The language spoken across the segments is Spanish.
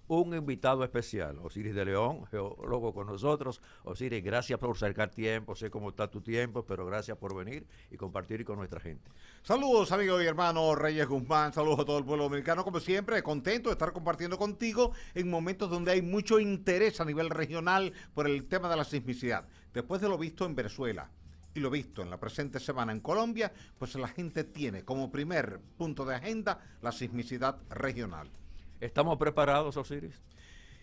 un invitado especial, Osiris de León, geólogo con nosotros. Osiris, gracias por sacar tiempo, sé cómo está tu tiempo, pero gracias por venir y compartir con nuestra gente. Saludos amigos y hermanos Reyes Guzmán, saludos a todo el pueblo dominicano, como siempre, contento de estar compartiendo contigo en momentos donde hay mucho interés a nivel regional por el tema de la sismicidad. Después de lo visto en Venezuela y lo visto en la presente semana en Colombia, pues la gente tiene como primer punto de agenda la sismicidad regional. ¿Estamos preparados, Osiris?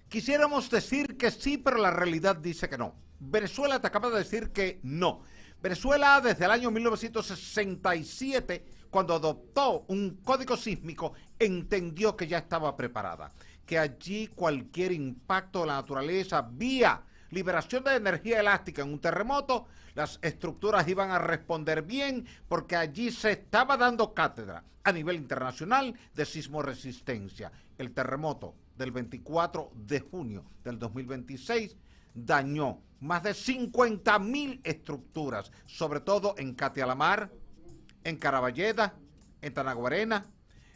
Quisiéramos decir que sí, pero la realidad dice que no. Venezuela te acaba de decir que no. Venezuela desde el año 1967, cuando adoptó un código sísmico, entendió que ya estaba preparada, que allí cualquier impacto de la naturaleza vía liberación de energía elástica en un terremoto, las estructuras iban a responder bien porque allí se estaba dando cátedra a nivel internacional de sismoresistencia. El terremoto del 24 de junio del 2026 dañó más de 50.000 estructuras, sobre todo en Catialamar, en Caraballeda, en Tanaguarena,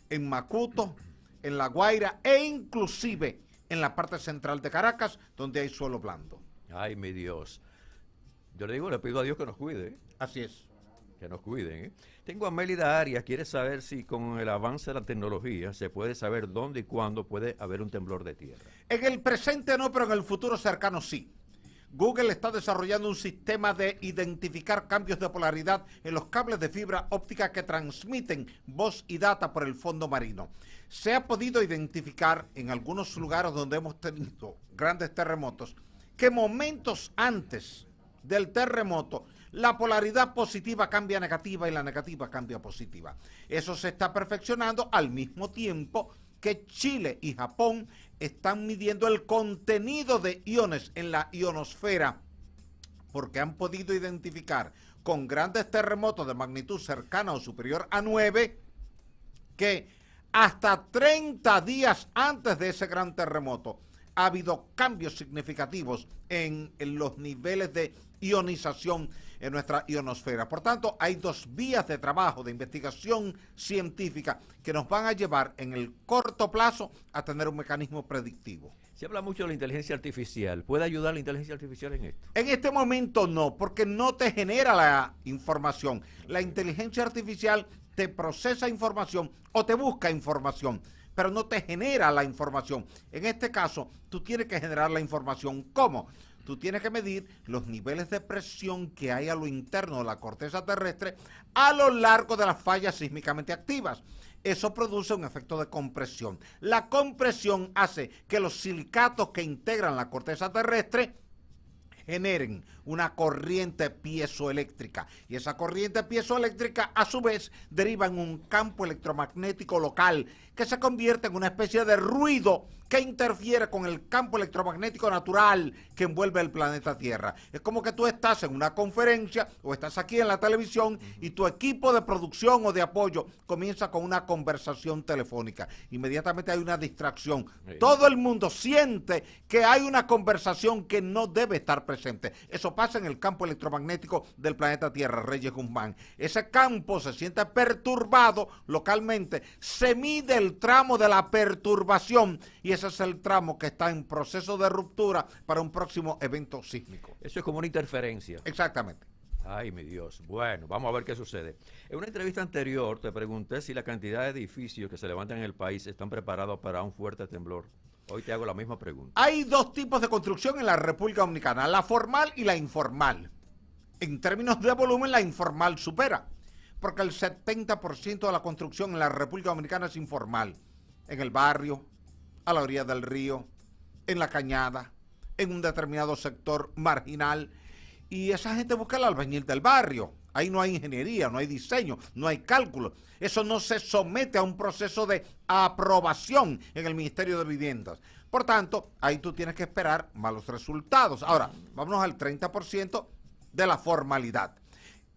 en Macuto, en La Guaira e inclusive en la parte central de Caracas, donde hay suelo blando. Ay, mi Dios. Yo le pido a Dios que nos cuide, ¿eh? Así es. Que nos cuiden, ¿eh? Tengo a Mélida Arias, quiere saber si con el avance de la tecnología se puede saber dónde y cuándo puede haber un temblor de tierra. En el presente no, pero en el futuro cercano sí. Google está desarrollando un sistema de identificar cambios de polaridad en los cables de fibra óptica que transmiten voz y data por el fondo marino. Se ha podido identificar en algunos lugares donde hemos tenido grandes terremotos que momentos antes del terremoto la polaridad positiva cambia a negativa y la negativa cambia a positiva. Eso se está perfeccionando al mismo tiempo que Chile y Japón están midiendo el contenido de iones en la ionosfera, porque han podido identificar con grandes terremotos de magnitud cercana o superior a 9 que hasta 30 días antes de ese gran terremoto ha habido cambios significativos en los niveles de ionización en nuestra ionosfera. Por tanto, hay dos vías de trabajo, de investigación científica que nos van a llevar en el corto plazo a tener un mecanismo predictivo. Se habla mucho de la inteligencia artificial. ¿Puede ayudar la inteligencia artificial en esto? En este momento no, porque no te genera la información. La inteligencia artificial te procesa información o te busca información, pero no te genera la información. En este caso, tú tienes que generar la información. ¿Cómo? Tú tienes que medir los niveles de presión que hay a lo interno de la corteza terrestre a lo largo de las fallas sísmicamente activas. Eso produce un efecto de compresión. La compresión hace que los silicatos que integran la corteza terrestre generen una corriente piezoeléctrica, y esa corriente piezoeléctrica a su vez deriva en un campo electromagnético local que se convierte en una especie de ruido que interfiere con el campo electromagnético natural que envuelve el planeta Tierra. Es como que tú estás en una conferencia o estás aquí en la televisión y tu equipo de producción o de apoyo comienza con una conversación telefónica. Inmediatamente hay una distracción. Todo el mundo siente que hay una conversación que no debe estar presente. Eso pasa en el campo electromagnético del planeta Tierra, Reyes Guzmán. Ese campo se siente perturbado localmente, se mide el tramo de la perturbación y ese es el tramo que está en proceso de ruptura para un próximo evento sísmico. Eso es como una interferencia. Exactamente. Ay, mi Dios. Bueno, vamos a ver qué sucede. En una entrevista anterior te pregunté si la cantidad de edificios que se levantan en el país están preparados para un fuerte temblor. Hoy te hago la misma pregunta. Hay dos tipos de construcción en la República Dominicana, la formal y la informal. En términos de volumen, la informal supera, porque el 70% de la construcción en la República Dominicana es informal. En el barrio, a la orilla del río, en la cañada, en un determinado sector marginal. Y esa gente busca el albañil del barrio. Ahí no hay ingeniería, no hay diseño, no hay cálculo. Eso no se somete a un proceso de aprobación en el Ministerio de Viviendas. Por tanto, ahí tú tienes que esperar malos resultados. Ahora, vámonos al 30% de la formalidad.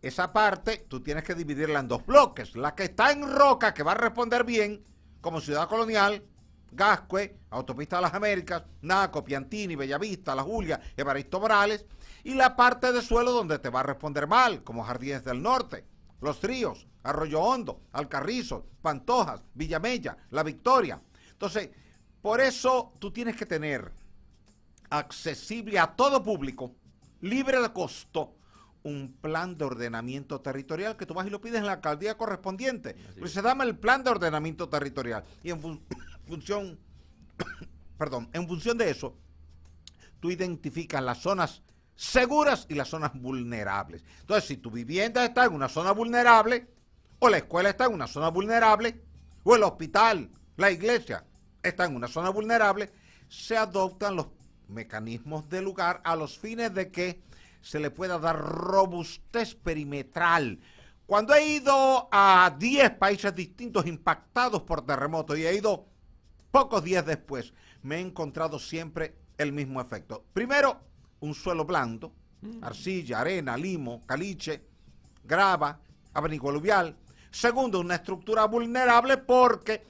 Esa parte tú tienes que dividirla en dos bloques. La que está en roca, que va a responder bien, como Ciudad Colonial, Gascue, Autopista de las Américas, Naco, Piantini, Bellavista, La Julia, Evaristo Morales, y la parte de suelo donde te va a responder mal, como Jardines del Norte, Los Ríos, Arroyo Hondo, Alcarrizo, Pantojas, Villamella, La Victoria. Entonces, Por eso tú tienes que tener accesible a todo público, libre de costo, un plan de ordenamiento territorial que tú vas y lo pides en la alcaldía correspondiente. Pues se llama el plan de ordenamiento territorial. Y en función de eso, tú identificas las zonas seguras y las zonas vulnerables. Entonces, si tu vivienda está en una zona vulnerable, o la escuela está en una zona vulnerable, o el hospital, la iglesia está en una zona vulnerable, se adoptan los mecanismos del lugar a los fines de que se le pueda dar robustez perimetral. Cuando he ido a 10 países distintos impactados por terremotos y he ido pocos días después, me he encontrado siempre el mismo efecto. Primero, un suelo blando, arcilla, arena, limo, caliche, grava, abanico aluvial. Segundo, una estructura vulnerable porque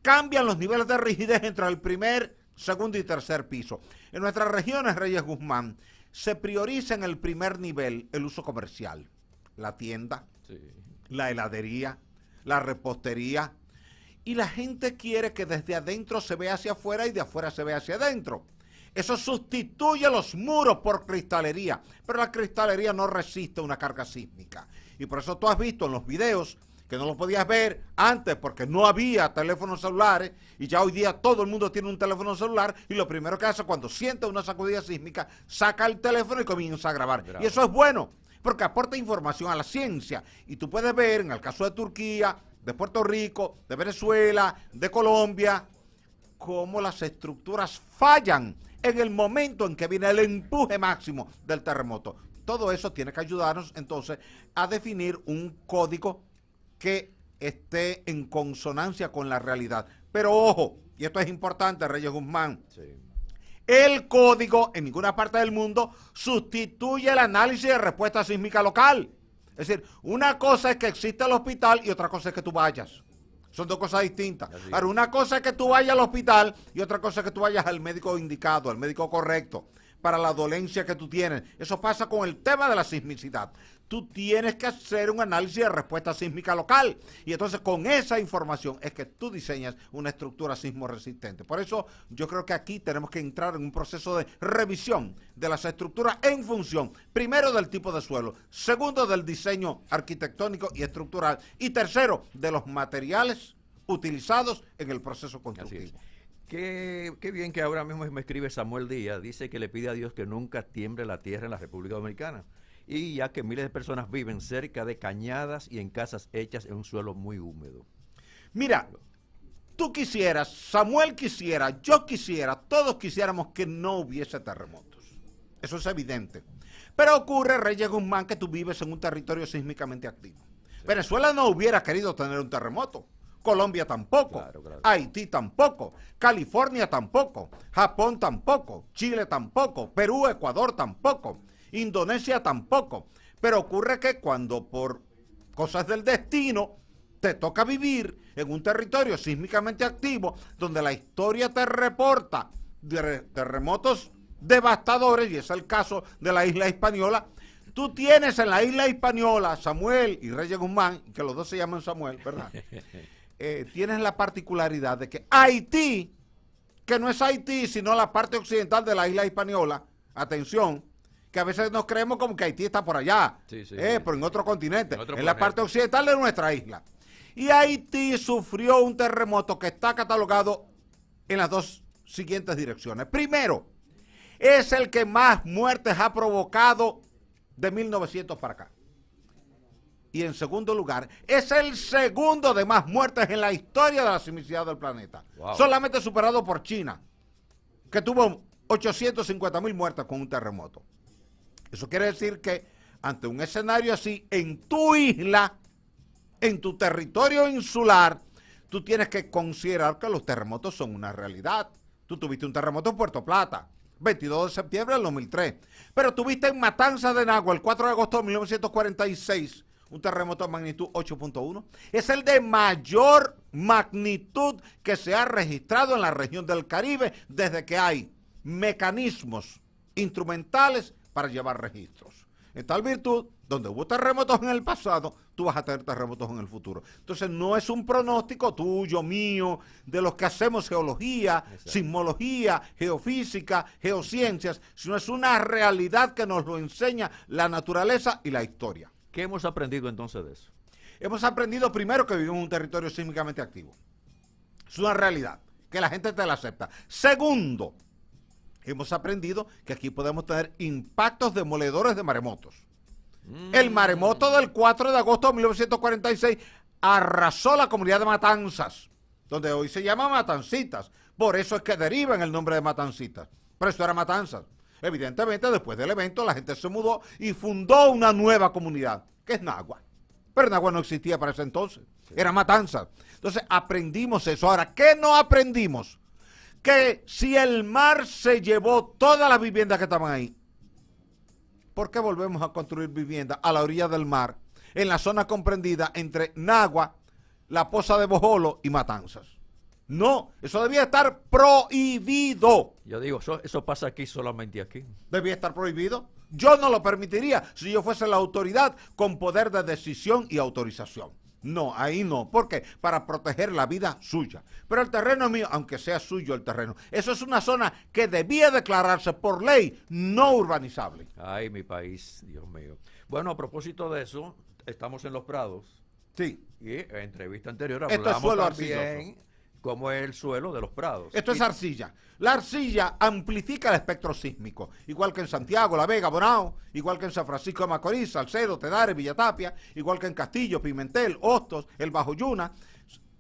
cambian los niveles de rigidez entre el primer, segundo y tercer piso. En nuestras regiones, Reyes Guzmán, se prioriza en el primer nivel el uso comercial, la tienda, sí, la heladería, la repostería, y la gente quiere que desde adentro se vea hacia afuera y de afuera se vea hacia adentro. Eso sustituye los muros por cristalería, pero la cristalería no resiste una carga sísmica. Y por eso tú has visto en los videos que no los podías ver antes porque no había teléfonos celulares, y ya hoy día todo el mundo tiene un teléfono celular, y lo primero que hace cuando siente una sacudida sísmica, saca el teléfono y comienza a grabar. Y eso es bueno, porque aporta información a la ciencia. Y tú puedes ver, en el caso de Turquía, de Puerto Rico, de Venezuela, de Colombia, cómo las estructuras fallan en el momento en que viene el empuje máximo del terremoto. Todo eso tiene que ayudarnos entonces a definir un código que esté en consonancia con la realidad. Pero ojo, y esto es importante, Reyes Guzmán, sí, el código en ninguna parte del mundo sustituye el análisis de respuesta sísmica local. Es decir, una cosa es que exista el hospital y otra cosa es que tú vayas. Son dos cosas distintas. Ahora, una cosa es que tú vayas al hospital y otra cosa es que tú vayas al médico indicado, al médico correcto, para la dolencia que tú tienes. Eso pasa con el tema de la sismicidad. Tú tienes que hacer un análisis de respuesta sísmica local. Y entonces con esa información es que tú diseñas una estructura sismo resistente. Por eso yo creo que aquí tenemos que entrar en un proceso de revisión de las estructuras en función, primero, del tipo de suelo, segundo, del diseño arquitectónico y estructural, y tercero, de los materiales utilizados en el proceso constructivo. Qué bien que ahora mismo me escribe Samuel Díaz, dice que le pide a Dios que nunca tiemble la tierra en la República Dominicana, y ya que miles de personas viven cerca de cañadas y en casas hechas en un suelo muy húmedo. Mira, tú quisieras, Samuel quisiera, yo quisiera, todos quisiéramos que no hubiese terremotos. Eso es evidente. Pero ocurre, Reyes Guzmán, que tú vives en un territorio sísmicamente activo. Sí. Venezuela no hubiera querido tener un terremoto. Colombia tampoco, claro. Haití tampoco, California tampoco, Japón tampoco, Chile tampoco, Perú, Ecuador tampoco, Indonesia tampoco. Pero ocurre que cuando por cosas del destino te toca vivir en un territorio sísmicamente activo, donde la historia te reporta de terremotos devastadores, y es el caso de la isla Hispaniola, tú tienes en la isla Hispaniola, Samuel y Reyes Guzmán, que los dos se llaman Samuel, ¿verdad? Tienes la particularidad de que Haití, que no es Haití, sino la parte occidental de la isla Hispaniola, atención, que a veces nos creemos como que Haití está por allá, sí, pero en otro continente, en la parte occidental de nuestra isla. Y Haití sufrió un terremoto que está catalogado en las dos siguientes direcciones. Primero, es el que más muertes ha provocado de 1900 para acá. Y en segundo lugar, es el segundo de más muertes en la historia de la sismicidad del planeta. Wow. Solamente superado por China, que tuvo 850,000 muertes con un terremoto. Eso quiere decir que ante un escenario así, en tu isla, en tu territorio insular, tú tienes que considerar que los terremotos son una realidad. Tú tuviste un terremoto en Puerto Plata, 22 de septiembre del 2003. Pero tuviste en Matanzas de Nagua, el 4 de agosto de 1946, un terremoto de magnitud 8.1. Es el de mayor magnitud que se ha registrado en la región del Caribe desde que hay mecanismos instrumentales para llevar registros. En tal virtud, donde hubo terremotos en el pasado, tú vas a tener terremotos en el futuro. Entonces no es un pronóstico tuyo, mío, de los que hacemos geología, sismología, geofísica, geociencias, sino es una realidad que nos lo enseña la naturaleza y la historia. ¿Qué hemos aprendido entonces de eso? Hemos aprendido primero que vivimos en un territorio sísmicamente activo. Es una realidad, que la gente te la acepta. Segundo, hemos aprendido que aquí podemos tener impactos demoledores de maremotos. El maremoto del 4 de agosto de 1946 arrasó la comunidad de Matanzas, donde hoy se llama Matancitas. Por eso es que deriva en el nombre de Matancitas. Pero esto era Matanzas. Evidentemente, después del evento, la gente se mudó y fundó una nueva comunidad, que es Nagua. Pero Nagua no existía para ese entonces. Era Matanzas. Entonces, aprendimos eso. Ahora, ¿qué no aprendimos? Que si el mar se llevó todas las viviendas que estaban ahí, ¿por qué volvemos a construir viviendas a la orilla del mar, en la zona comprendida entre Nagua, la Poza de Bojolo y Matanzas? No, eso debía estar prohibido. Yo digo, eso pasa aquí, solamente aquí. Debía estar prohibido. Yo no lo permitiría si yo fuese la autoridad con poder de decisión y autorización. No, ahí no. ¿Por qué? Para proteger la vida suya. Pero el terreno es mío, aunque sea suyo el terreno. Eso es una zona que debía declararse por ley no urbanizable. Ay, mi país, Dios mío. Bueno, a propósito de eso, estamos en Los Prados. Sí. Y en entrevista anterior Esto es hablamos suelo también arcilloso. cómo es el suelo de Los Prados. Esto es arcilla. La arcilla amplifica el espectro sísmico, igual que en Santiago, La Vega, Bonao, igual que en San Francisco de Macorís, Salcedo, Tedares, Villatapia, igual que en Castillo, Pimentel, Hostos, El Bajo Yuna,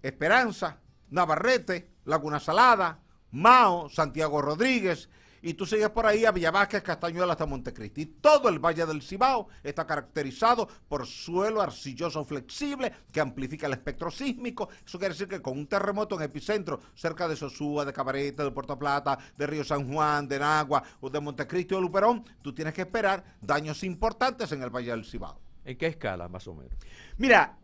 Esperanza, Navarrete, Laguna Salada, Mao, Santiago Rodríguez, y tú sigues por ahí a Villavásquez, Castañuelas hasta Montecristi. Todo el Valle del Cibao está caracterizado por suelo arcilloso flexible que amplifica el espectro sísmico. Eso quiere decir que con un terremoto en epicentro cerca de Sosúa, de Cabarete, de Puerto Plata, de Río San Juan, de Nagua o de Montecristi o Luperón, tú tienes que esperar daños importantes en el Valle del Cibao. ¿En qué escala, más o menos? Mira,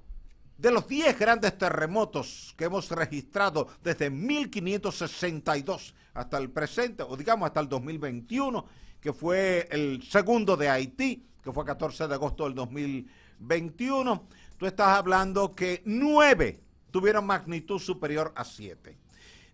de los 10 grandes terremotos que hemos registrado desde 1562 hasta el presente, o digamos hasta el 2021, que fue el segundo de Haití, que fue 14 de agosto del 2021, tú estás hablando que 9 tuvieron magnitud superior a 7.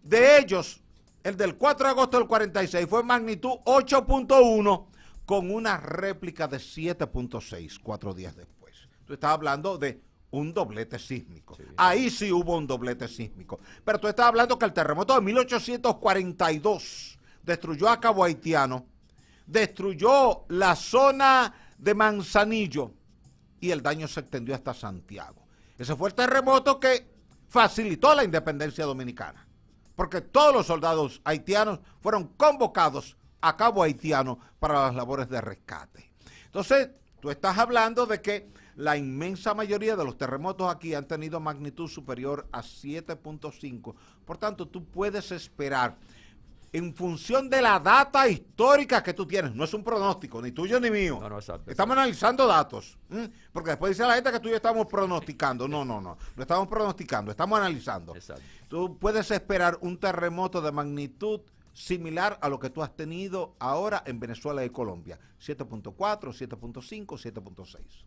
De ellos, el del 4 de agosto del 46 fue magnitud 8.1 con una réplica de 7.6 4 días después. Tú estás hablando de un doblete sísmico. Sí. Ahí sí hubo un doblete sísmico. Pero tú estás hablando que el terremoto de 1842 destruyó a Cabo Haitiano, destruyó la zona de Manzanillo y el daño se extendió hasta Santiago. Ese fue el terremoto que facilitó la independencia dominicana, porque todos los soldados haitianos fueron convocados a Cabo Haitiano para las labores de rescate. Entonces, tú estás hablando de que la inmensa mayoría de los terremotos aquí han tenido magnitud superior a 7.5. Por tanto, tú puedes esperar, en función de la data histórica que tú tienes, no es un pronóstico, ni tuyo ni mío. No, exacto. Estamos analizando datos. Porque después dice la gente que tú y yo estamos pronosticando. No estamos pronosticando, estamos analizando. Exacto. Tú puedes esperar un terremoto de magnitud similar a lo que tú has tenido ahora en Venezuela y Colombia. 7.4, 7.5, 7.6.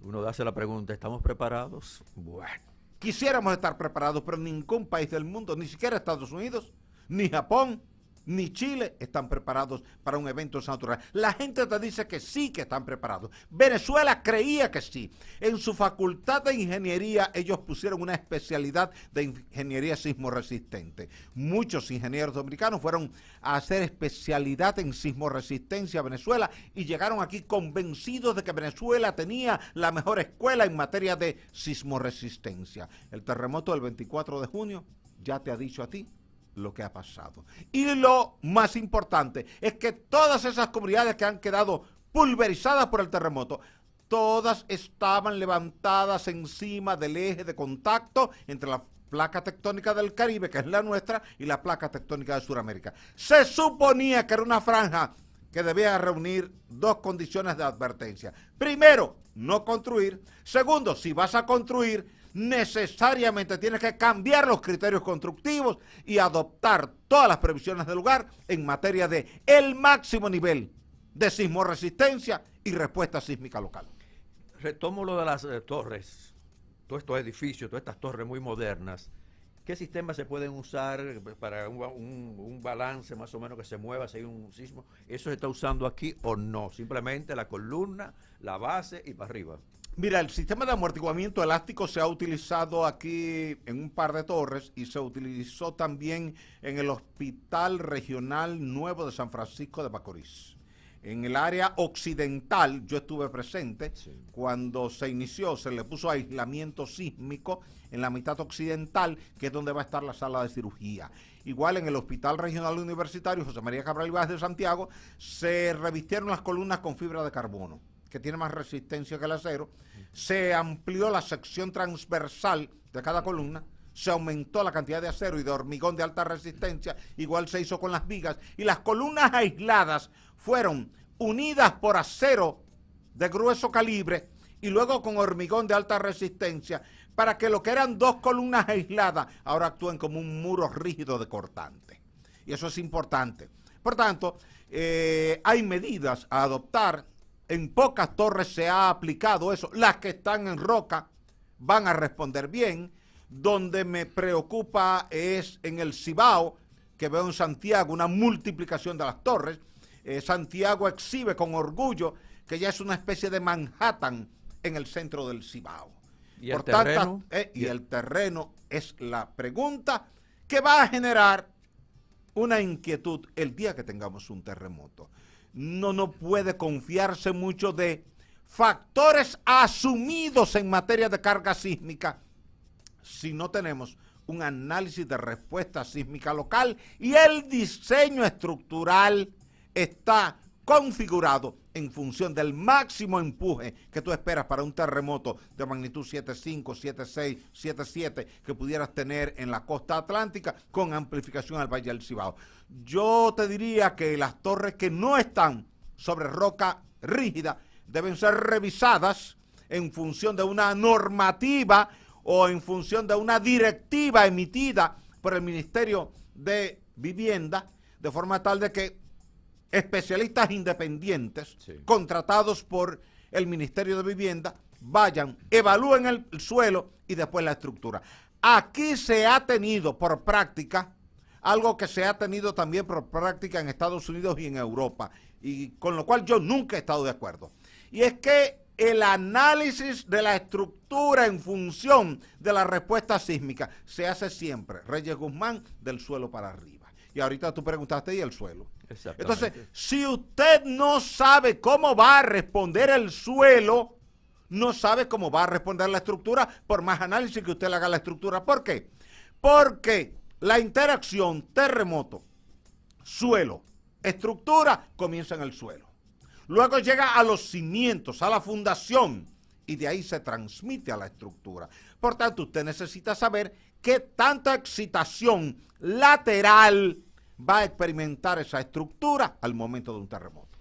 Uno hace la pregunta, ¿estamos preparados? Bueno. Quisiéramos estar preparados, pero ningún país del mundo, ni siquiera Estados Unidos, ni Japón, ni Chile están preparados para un evento natural. La gente te dice que sí que están preparados. Venezuela creía que sí. En su facultad de ingeniería ellos pusieron una especialidad de ingeniería sismoresistente. Muchos ingenieros dominicanos fueron a hacer especialidad en sismoresistencia a Venezuela y llegaron aquí convencidos de que Venezuela tenía la mejor escuela en materia de sismoresistencia. El terremoto del 24 de junio ya te ha dicho a ti lo que ha pasado. Y lo más importante es que todas esas comunidades que han quedado pulverizadas por el terremoto, todas estaban levantadas encima del eje de contacto entre la placa tectónica del Caribe, que es la nuestra, y la placa tectónica de Sudamérica. Se suponía que era una franja que debía reunir dos condiciones de advertencia. Primero, no construir. Segundo, si vas a construir, necesariamente tienes que cambiar los criterios constructivos y adoptar todas las previsiones del lugar en materia de el máximo nivel de sismoresistencia y respuesta sísmica local. Retomo lo de las torres, todos estos edificios, todas estas torres muy modernas. ¿Qué sistemas se pueden usar para un balance más o menos que se mueva si hay un sismo? ¿Eso se está usando aquí o no? Simplemente la columna, la base y para arriba. Mira, el sistema de amortiguamiento elástico se ha utilizado aquí en un par de torres y se utilizó también en el Hospital Regional Nuevo de San Francisco de Macorís. En el área occidental, yo estuve presente, cuando se inició, se le puso aislamiento sísmico en la mitad occidental, que es donde va a estar la sala de cirugía. Igual en el Hospital Regional Universitario José María Cabral Ibáez de Santiago, se revistieron las columnas con fibra de carbono, que tiene más resistencia que el acero. Se amplió la sección transversal de cada columna, se aumentó la cantidad de acero y de hormigón de alta resistencia, igual se hizo con las vigas, y las columnas aisladas fueron unidas por acero de grueso calibre y luego con hormigón de alta resistencia, para que lo que eran dos columnas aisladas ahora actúen como un muro rígido de cortante. Y eso es importante. Por tanto, hay medidas a adoptar. En pocas torres se ha aplicado eso. Las que están en roca van a responder bien. Donde me preocupa es en el Cibao, que veo en Santiago una multiplicación de las torres. Santiago exhibe con orgullo que ya es una especie de Manhattan en el centro del Cibao. ¿Y el terreno? Y el terreno es la pregunta que va a generar una inquietud el día que tengamos un terremoto. No puede confiarse mucho de factores asumidos en materia de carga sísmica si no tenemos un análisis de respuesta sísmica local y el diseño estructural está configurado en función del máximo empuje que tú esperas para un terremoto de magnitud 7.5, 7.6, 7.7 que pudieras tener en la costa atlántica con amplificación al Valle del Cibao. Yo te diría que las torres que no están sobre roca rígida deben ser revisadas en función de una normativa o en función de una directiva emitida por el Ministerio de Vivienda, de forma tal de que especialistas independientes, contratados por el Ministerio de Vivienda, vayan, evalúen el suelo y después la estructura. Aquí se ha tenido por práctica algo que se ha tenido también por práctica en Estados Unidos y en Europa, y con lo cual yo nunca he estado de acuerdo. Y es que el análisis de la estructura en función de la respuesta sísmica se hace siempre, Reyes Guzmán, del suelo para arriba. Y ahorita tú preguntaste, ¿y el suelo? Entonces, si usted no sabe cómo va a responder el suelo, no sabe cómo va a responder la estructura, por más análisis que usted le haga a la estructura. ¿Por qué? Porque la interacción terremoto, suelo, estructura, comienza en el suelo. Luego llega a los cimientos, a la fundación, y de ahí se transmite a la estructura. Por tanto, usted necesita saber qué tanta excitación lateral va a experimentar esa estructura al momento de un terremoto.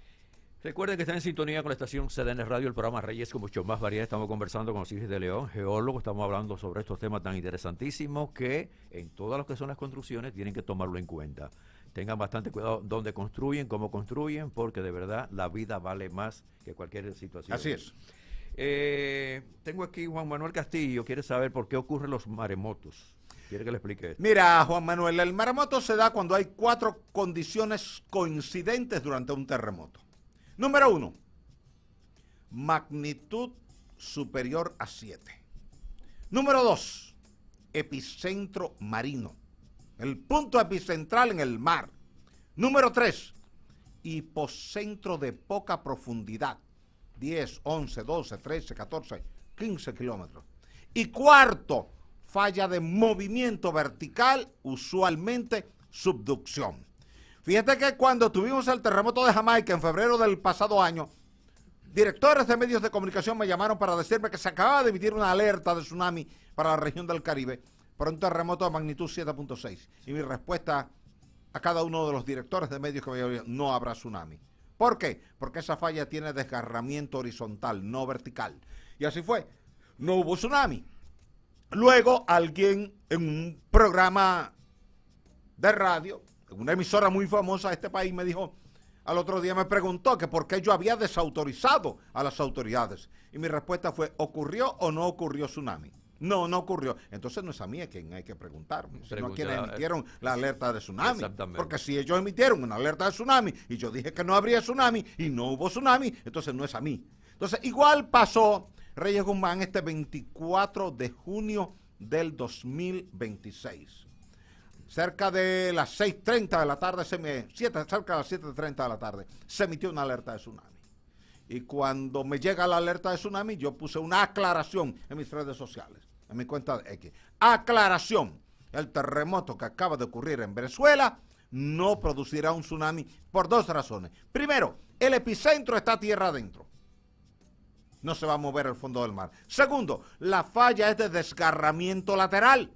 Recuerden que están en sintonía con la estación CDN Radio, el programa Reyes con mucho más variedad. Estamos conversando con Osiris de León, geólogo. Estamos hablando sobre estos temas tan interesantísimos que en todas las que son las construcciones tienen que tomarlo en cuenta. Tengan bastante cuidado donde construyen, cómo construyen, porque de verdad la vida vale más que cualquier situación. Así es. Tengo aquí Juan Manuel Castillo, quiere saber por qué ocurren los maremotos. ¿Quiere que le explique esto? Mira, Juan Manuel, el maremoto se da cuando hay 4 condiciones coincidentes durante un terremoto. Número 1, magnitud superior a 7. Número 2, epicentro marino. El punto epicentral en el mar. Número 3, hipocentro de poca profundidad. 10, 11, 12, 13, 14, 15 kilómetros. Y cuarto, falla de movimiento vertical, usualmente subducción. Fíjate que cuando tuvimos el terremoto de Jamaica en febrero del pasado año, directores de medios de comunicación me llamaron para decirme que se acababa de emitir una alerta de tsunami para la región del Caribe por un terremoto de magnitud 7.6. Y mi respuesta a cada uno de los directores de medios que me llamaron, no habrá tsunami. ¿Por qué? Porque esa falla tiene desgarramiento horizontal, no vertical. Y así fue. No hubo tsunami. Luego alguien en un programa de radio, en una emisora muy famosa de este país, me dijo, al otro día me preguntó que por qué yo había desautorizado a las autoridades. Y mi respuesta fue, ¿ocurrió o no ocurrió tsunami? No, no ocurrió. Entonces no es a mí a quien hay que preguntarme, sino a quienes emitieron la alerta de tsunami. Porque si ellos emitieron una alerta de tsunami y yo dije que no habría tsunami y no hubo tsunami, entonces no es a mí. Entonces igual pasó Reyes Guzmán este 24 de junio del 2026. Cerca de las 6:30 de la tarde, cerca de las 7:30 de la tarde, se emitió una alerta de tsunami. Y cuando me llega la alerta de tsunami, yo puse una aclaración en mis redes sociales, en mi cuenta de X. Aclaración, el terremoto que acaba de ocurrir en Venezuela no producirá un tsunami por dos razones. Primero, el epicentro está tierra adentro. No se va a mover el fondo del mar. Segundo, la falla es de desgarramiento lateral,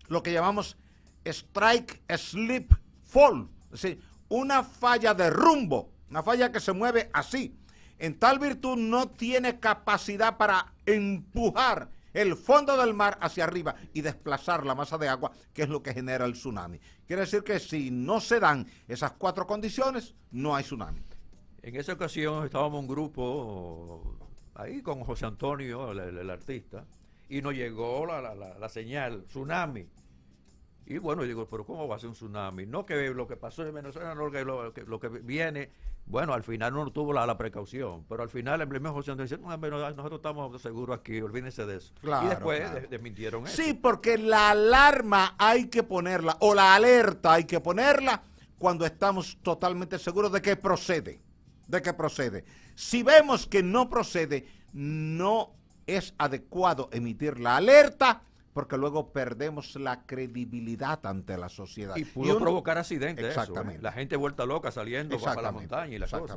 lo que llamamos strike, slip, fall. Es decir, una falla de rumbo, una falla que se mueve así. En tal virtud no tiene capacidad para empujar el fondo del mar hacia arriba y desplazar la masa de agua, que es lo que genera el tsunami. Quiere decir que si no se dan esas cuatro condiciones, no hay tsunami. En esa ocasión estábamos un grupo ahí con José Antonio, el artista, y nos llegó la señal, tsunami. Y bueno, yo digo, pero ¿cómo va a ser un tsunami? No, que lo que pasó en Venezuela, no, lo que viene. Bueno, al final no tuvo la precaución, pero al final el mismo José Antonio dice, no, nosotros estamos seguros aquí, olvídense de eso. Claro, y después claro. desmintieron eso. Sí, porque la alarma hay que ponerla, o la alerta hay que ponerla cuando estamos totalmente seguros de que procede. Si vemos que no procede, no es adecuado emitir la alerta, porque luego perdemos la credibilidad ante la sociedad. Y pudo provocar accidentes. Exactamente. Eso, ¿eh? La gente vuelta loca saliendo para la montaña y la cosa.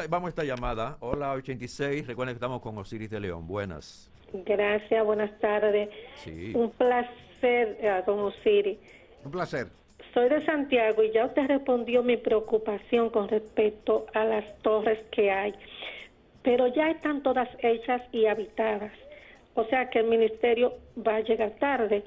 Vamos a esta llamada. Hola, 86. Recuerden que estamos con Osiris de León. Buenas. Gracias, buenas tardes. Sí. Un placer, don Osiris. Un placer. Soy de Santiago y ya usted respondió mi preocupación con respecto a las torres que hay. Pero ya están todas hechas y habitadas. O sea que el ministerio va a llegar tarde.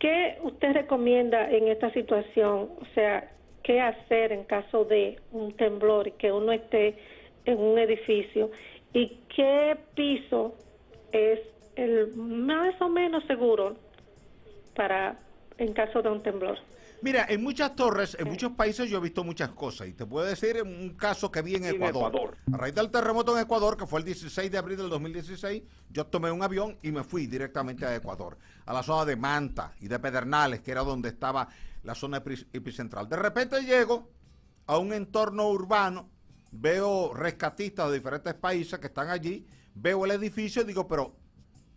¿Qué usted recomienda en esta situación? O sea, ¿qué hacer en caso de un temblor y que uno esté en un edificio? ¿Y qué piso es el más o menos seguro para en caso de un temblor? Mira, en muchas torres, en muchos países yo he visto muchas cosas y te puedo decir un caso que vi en Ecuador. A raíz del terremoto en Ecuador, que fue el 16 de abril del 2016, yo tomé un avión y me fui directamente a Ecuador, a la zona de Manta y de Pedernales, que era donde estaba la zona epicentral. De repente llego a un entorno urbano, veo rescatistas de diferentes países que están allí, veo el edificio y digo, pero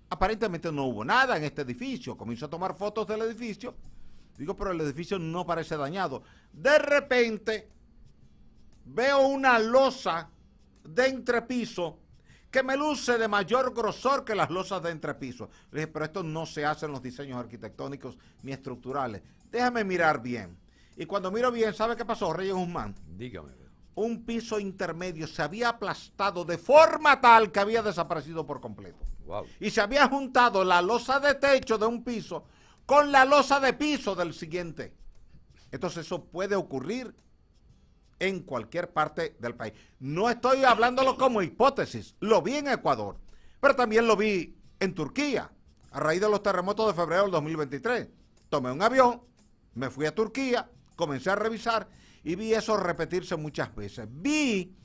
aparentemente no hubo nada en este edificio. Comienzo a tomar fotos del edificio. Digo, pero el edificio no parece dañado. De repente, veo una losa de entrepiso que me luce de mayor grosor que las losas de entrepiso. Le dije, pero esto no se hace en los diseños arquitectónicos ni estructurales. Déjame mirar bien. Y cuando miro bien, ¿sabe qué pasó, Reyes Guzmán? Dígame. Un piso intermedio se había aplastado de forma tal que había desaparecido por completo. Wow. Y se había juntado la losa de techo de un piso con la losa de piso del siguiente. Entonces eso puede ocurrir en cualquier parte del país. No estoy hablándolo como hipótesis, lo vi en Ecuador, pero también lo vi en Turquía, a raíz de los terremotos de febrero del 2023. Tomé un avión, me fui a Turquía, comencé a revisar y vi eso repetirse muchas veces. Vi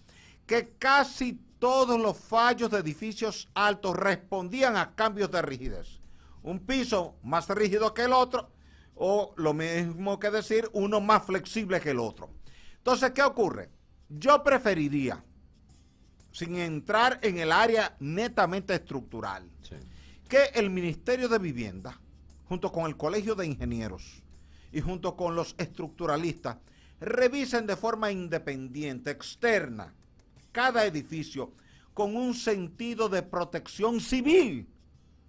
que casi todos los fallos de edificios altos respondían a cambios de rigidez. Un piso más rígido que el otro, o lo mismo que decir, uno más flexible que el otro. Entonces, ¿qué ocurre? Yo preferiría, sin entrar en el área netamente estructural, que el Ministerio de Vivienda, junto con el Colegio de Ingenieros y junto con los estructuralistas, revisen de forma independiente, externa, cada edificio con un sentido de protección civil.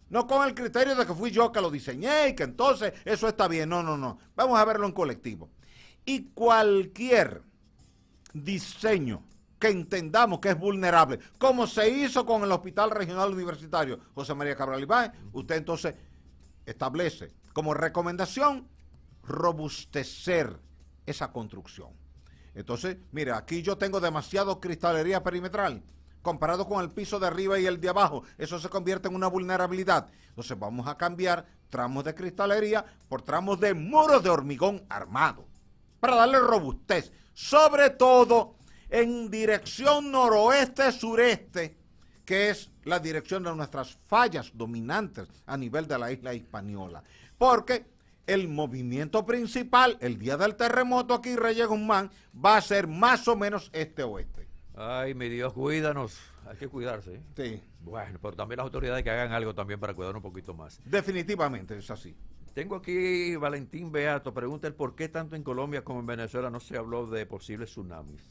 No con el criterio de que fui yo que lo diseñé y que entonces eso está bien. No, no, no. Vamos a verlo en colectivo. Y cualquier diseño que entendamos que es vulnerable, como se hizo con el Hospital Regional Universitario José María Cabral Ibáez, usted entonces establece como recomendación robustecer esa construcción. Entonces, mira, aquí yo tengo demasiado cristalería perimetral comparado con el piso de arriba y el de abajo. Eso se convierte en una vulnerabilidad. Entonces vamos a cambiar tramos de cristalería por tramos de muros de hormigón armado para darle robustez, sobre todo en dirección noroeste-sureste, que es la dirección de nuestras fallas dominantes a nivel de la isla Hispaniola. Porque el movimiento principal, el día del terremoto aquí, Reyes Guzmán, va a ser más o menos este-oeste. Ay, mi Dios, cuídanos. Hay que cuidarse. ¿Eh? Sí. Bueno, pero también las autoridades que hagan algo también para cuidar un poquito más. Definitivamente es así. Tengo aquí Valentín Beato, pregunta el por qué tanto en Colombia como en Venezuela no se habló de posibles tsunamis.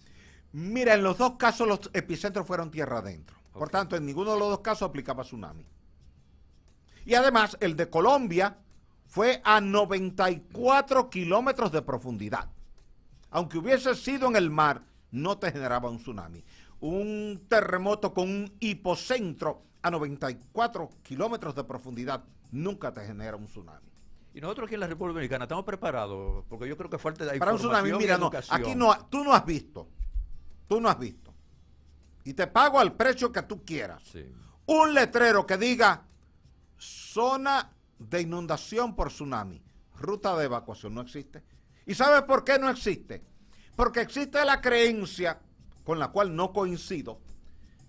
Mira, en los dos casos los epicentros fueron tierra adentro. Por Ok. tanto, en ninguno de los dos casos aplicaba tsunami. Y además, el de Colombia fue a 94 kilómetros de profundidad. Aunque hubiese sido en el mar, no te generaba un tsunami. Un terremoto con un hipocentro a 94 kilómetros de profundidad nunca te genera un tsunami. Y nosotros aquí en la República Dominicana estamos preparados, porque yo creo que falta de Para un tsunami, información y mira, no, educación. aquí no, tú no has visto. Y te pago al precio que tú quieras. Sí. Un letrero que diga zona de inundación por tsunami, ruta de evacuación, no existe. ¿Y sabes por qué no existe? Porque existe la creencia, con la cual no coincido,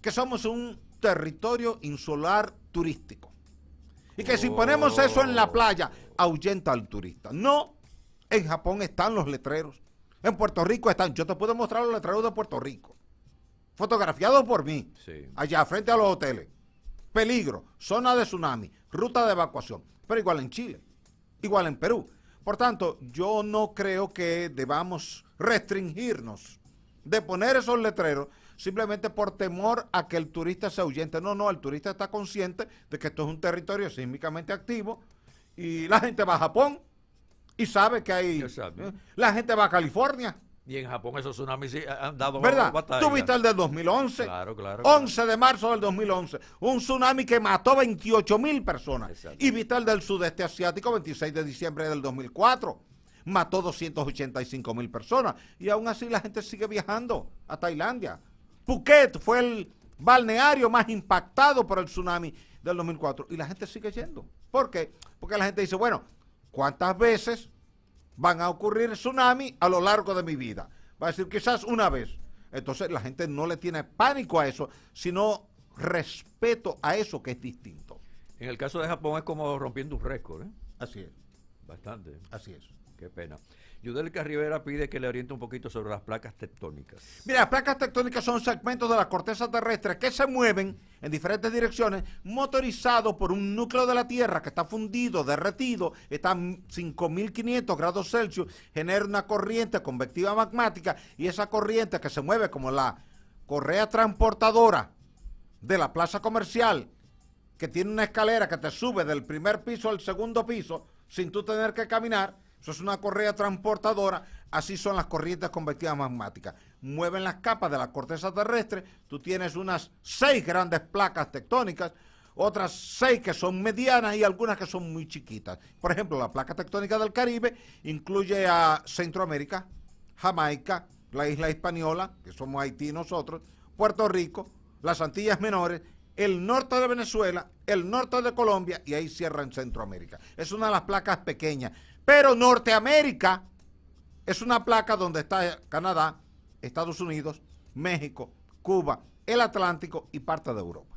que somos un territorio insular turístico. Y que si ponemos eso en la playa, ahuyenta al turista. No, en Japón están los letreros. En Puerto Rico están. Yo te puedo mostrar los letreros de Puerto Rico. Fotografiados por mí. Sí. Allá frente a los hoteles. Peligro, zona de tsunami, ruta de evacuación. Pero igual en Chile, igual en Perú. Por tanto, yo no creo que debamos restringirnos de poner esos letreros simplemente por temor a que el turista se ahuyente. No, el turista está consciente de que esto es un territorio sísmicamente activo y la gente va a Japón y sabe que hay... Exacto. La gente va a California, Y en Japón esos tsunamis sí han dado ¿verdad? batalla. Tú viste el del 2011, Claro, claro. 11 de marzo del 2011, un tsunami que mató 28,000 personas. Exacto. Y viste el del sudeste asiático, 26 de diciembre del 2004, mató 285,000 personas. Y aún así la gente sigue viajando a Tailandia. Phuket fue el balneario más impactado por el tsunami del 2004 y la gente sigue yendo. ¿Por qué? Porque la gente dice, bueno, ¿cuántas veces van a ocurrir tsunami a lo largo de mi vida? Va a decir, quizás una vez. Entonces la gente no le tiene pánico a eso, sino respeto a eso que es distinto. En el caso de Japón es como rompiendo un récord, ¿eh? Así es, Bastante. así es. Qué pena. Yudelka Rivera pide que le oriente un poquito sobre las placas tectónicas. Mira, las placas tectónicas son segmentos de la corteza terrestre que se mueven en diferentes direcciones, motorizados por un núcleo de la Tierra que está fundido, derretido, está a 5.500 grados Celsius, genera una corriente convectiva magmática y esa corriente que se mueve como la correa transportadora de la plaza comercial, que tiene una escalera que te sube del primer piso al segundo piso sin tú tener que caminar. Eso es una correa transportadora. Así son las corrientes convectivas magmáticas. Mueven las capas de la corteza terrestre. Tú tienes unas 6 grandes placas tectónicas, otras 6 que son medianas y algunas que son muy chiquitas. Por ejemplo, la placa tectónica del Caribe incluye a Centroamérica, Jamaica, la isla Hispaniola, que somos Haití nosotros, Puerto Rico, las Antillas Menores, el norte de Venezuela, el norte de Colombia y ahí cierra en Centroamérica. Es una de las placas pequeñas. Pero Norteamérica es una placa donde está Canadá, Estados Unidos, México, Cuba, el Atlántico y parte de Europa.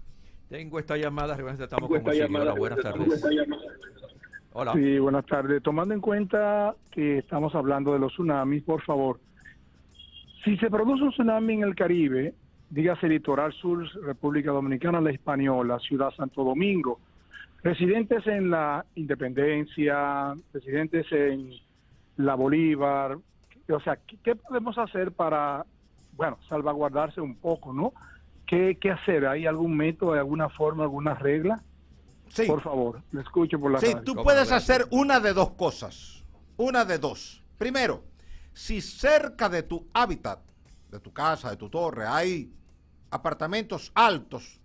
Tengo esta llamada, estamos con Hola, buenas tardes. Hola. Sí, buenas tardes. Tomando en cuenta que estamos hablando de los tsunamis, por favor, si se produce un tsunami en el Caribe, dígase Litoral Sur, República Dominicana, La Hispaniola, Ciudad Santo Domingo, residentes en la Independencia, residentes en la Bolívar, o sea, ¿qué podemos hacer para, bueno, salvaguardarse un poco, ¿no? ¿Qué hacer? ¿Hay algún método, alguna forma, alguna regla? Sí. Por favor, le escucho por la Sí, radio. tú puedes hacer una de dos cosas. Una de dos. Primero, si cerca de tu hábitat, de tu casa, de tu torre, hay apartamentos altos,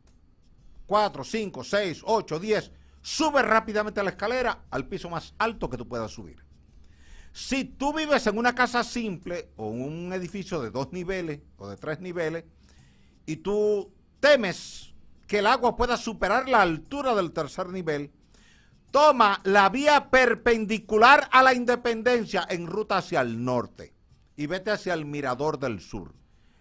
4, 5, 6, 8, 10, sube rápidamente la escalera al piso más alto que tú puedas subir. Si tú vives en una casa simple o en un edificio de 2 niveles o de 3 niveles y tú temes que el agua pueda superar la altura del 3er nivel, toma la vía perpendicular a la Independencia en ruta hacia el norte y vete hacia el Mirador del Sur.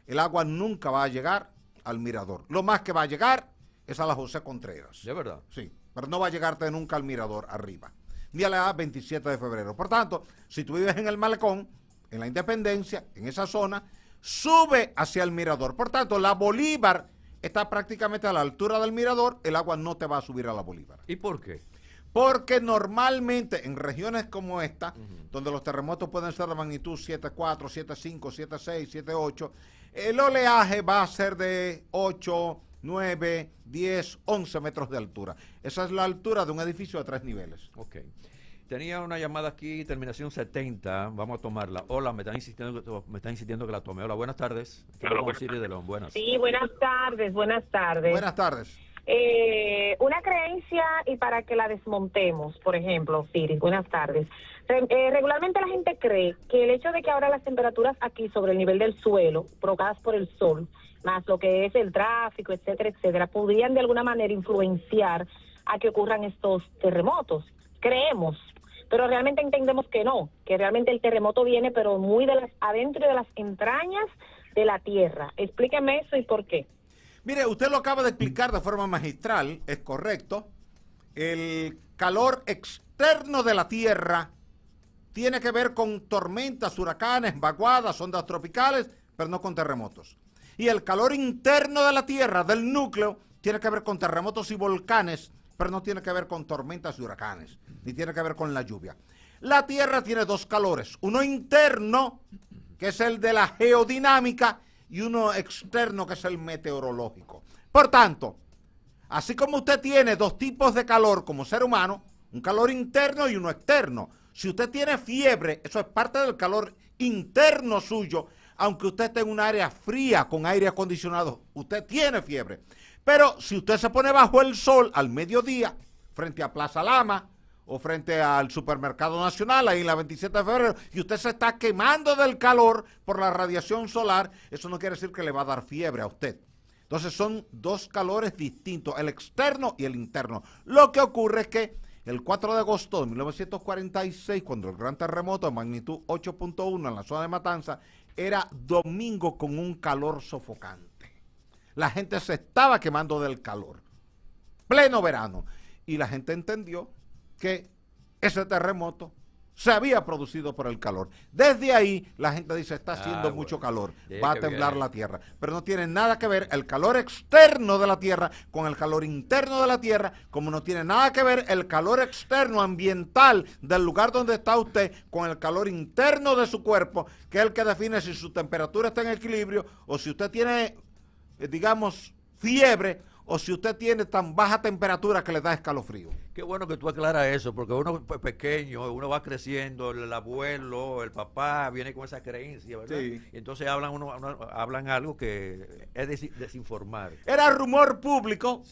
El agua nunca va a llegar al Mirador. Lo más que va a llegar es a la José Contreras. ¿De verdad? Sí, pero no va a llegarte nunca al Mirador arriba, ni a la 27 de febrero. Por tanto, si tú vives en el Malecón, en la Independencia, en esa zona, sube hacia el Mirador. Por tanto, la Bolívar está prácticamente a la altura del Mirador, el agua no te va a subir a la Bolívar. ¿Y por qué? Porque normalmente en regiones como esta, donde los terremotos pueden ser de magnitud 7.4, 7.5, 7.6, 7.8, el oleaje va a ser de 8, 9, 10, 11 metros de altura. Esa es la altura de un edificio de 3 niveles. Ok. Tenía una llamada aquí, terminación 70, vamos a tomarla. Hola, me están insistiendo que la tome. Hola, buenas tardes. Estamos con Siri de León, buenas. Sí, buenas tardes, buenas tardes. Buenas tardes. Una creencia y para que la desmontemos, por ejemplo, Siri, buenas tardes. Regularmente la gente cree que el hecho de que ahora las temperaturas aquí sobre el nivel del suelo, provocadas por el sol, más lo que es el tráfico, etcétera, etcétera, podrían de alguna manera influenciar a que ocurran estos terremotos. Creemos, pero realmente entendemos que no, que realmente el terremoto viene pero muy adentro de las entrañas de la tierra. Explíqueme eso y por qué. Mire, usted lo acaba de explicar de forma magistral, es correcto. El calor externo de la Tierra tiene que ver con tormentas, huracanes, vaguadas, ondas tropicales, pero no con terremotos. Y el calor interno de la Tierra, del núcleo, tiene que ver con terremotos y volcanes, pero no tiene que ver con tormentas y huracanes, ni tiene que ver con la lluvia. La Tierra tiene 2 calores, uno interno, que es el de la geodinámica, y uno externo, que es el meteorológico. Por tanto, así como usted tiene 2 tipos de calor como ser humano, un calor interno y uno externo. Si usted tiene fiebre, eso es parte del calor interno suyo, aunque usted esté en un área fría con aire acondicionado, usted tiene fiebre. Pero si usted se pone bajo el sol al mediodía, frente a Plaza Lama, o frente al Supermercado Nacional, ahí en la 27 de febrero, y usted se está quemando del calor por la radiación solar, eso no quiere decir que le va a dar fiebre a usted. Entonces son 2 calores distintos, el externo y el interno. Lo que ocurre es que el 4 de agosto de 1946, cuando el gran terremoto de magnitud 8.1 en la zona de Matanza, era domingo con un calor sofocante. La gente se estaba quemando del calor, pleno verano, y la gente entendió que ese terremoto se había producido por el calor. Desde ahí la gente dice, está haciendo mucho calor, va a temblar la tierra. Pero no tiene nada que ver el calor externo de la tierra con el calor interno de la tierra, como no tiene nada que ver el calor externo ambiental del lugar donde está usted con el calor interno de su cuerpo, que es el que define si su temperatura está en equilibrio o si usted tiene, digamos, fiebre, o si usted tiene tan baja temperatura que le da escalofrío. Qué bueno que tú aclaras eso, porque uno pequeño, uno va creciendo, el abuelo, el papá, viene con esa creencia, ¿verdad? Sí. Y entonces hablan algo que es desinformar. Era rumor público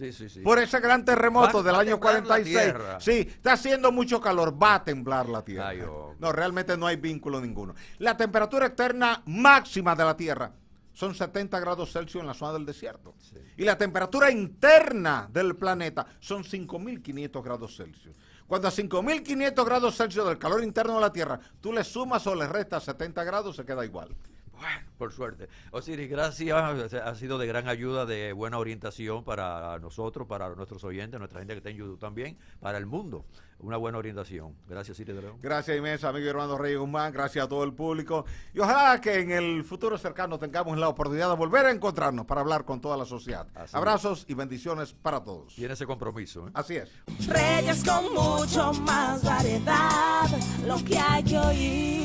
por ese gran terremoto del año 46. Sí, está haciendo mucho calor, va a temblar la tierra. Ay, no, realmente no hay vínculo ninguno. La temperatura externa máxima de la Tierra son 70 grados Celsius en la zona del desierto. Sí. Y la temperatura interna del planeta son 5.500 grados Celsius. Cuando a 5.500 grados Celsius del calor interno de la Tierra, tú le sumas o le restas 70 grados, se queda igual. Bueno, por suerte. Osiris, gracias. Ha sido de gran ayuda, de buena orientación para nosotros, para nuestros oyentes, nuestra gente que está en YouTube también, para el mundo. Una buena orientación. Gracias, Osiris de León. Gracias inmensa, amigo Hernando Reyes Guzmán. Gracias a todo el público. Y ojalá que en el futuro cercano tengamos la oportunidad de volver a encontrarnos para hablar con toda la sociedad. Así Abrazos y bendiciones para todos. Tiene ese compromiso, ¿eh? Así es. Reyes con mucho más variedad, lo que hay que oír.